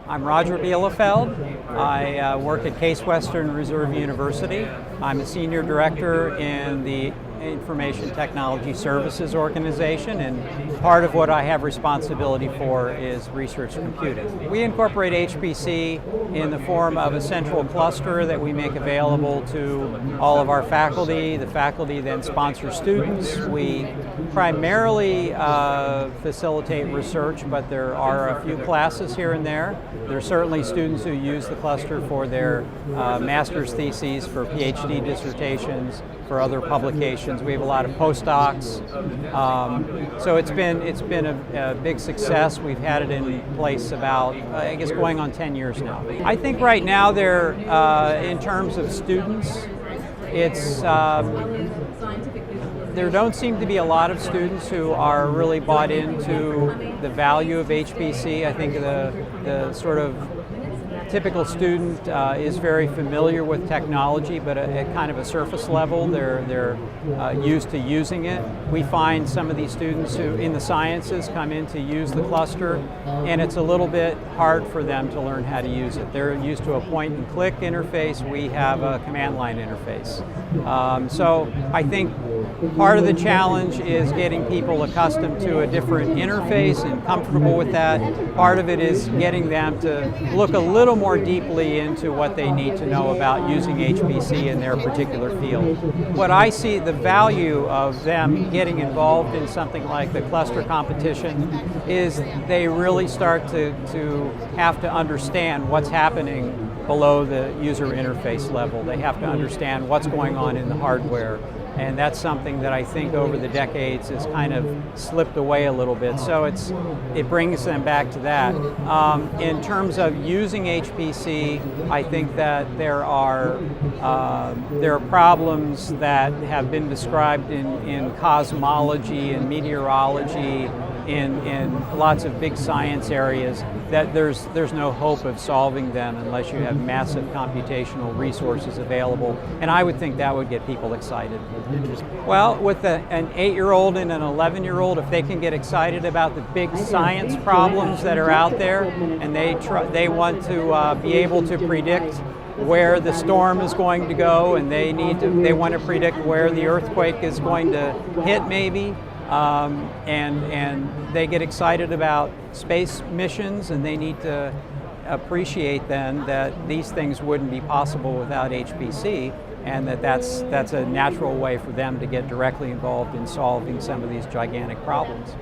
I'm Roger Bielefeld. I work at Case Western Reserve University. I'm a senior director in the Information Technology Services organization, and part of what I have responsibility for is research computing. We incorporate HPC in the form of a central cluster that we make available to all of our faculty. The faculty then sponsor students. We primarily facilitate research, but there are a few classes here and there. There are certainly students who use the cluster for their master's theses, for PhD dissertations, for other publications. We have a lot of postdocs. So it's been a big success. We've had it in place about, I guess, going on 10 years now. I think right now there, in terms of students, there don't seem to be a lot of students who are really bought into the value of HPC. I think the sort of typical student is very familiar with technology, but at kind of a surface level, they're used to using it. We find some of these students who, in the sciences, come in to use the cluster, and it's a little bit hard for them to learn how to use it. They're used to a point-and-click interface. We have a command line interface. So I think part of the challenge is getting people accustomed to a different interface and comfortable with that. Part of it is getting them to look a little more deeply into what they need to know about using HPC in their particular field. What I see the value of them getting involved in something like the cluster competition is they really start to have to understand what's happening below the user interface level. They have to understand what's going on in the hardware. And that's something that I think over the decades has kind of slipped away a little bit. So it brings them back to that. In terms of using HPC, I think that there are problems that have been described in cosmology and meteorology, in lots of big science areas, that there's no hope of solving them unless you have massive computational resources available. And I would think that would get people excited. Well, with an 8-year-old and an 11-year-old, if they can get excited about the big science problems that are out there, and they want to be able to predict where the storm is going to go, and they want to predict where the earthquake is going to hit, maybe. And they get excited about space missions, and they need to appreciate then that these things wouldn't be possible without HPC, and that's a natural way for them to get directly involved in solving some of these gigantic problems.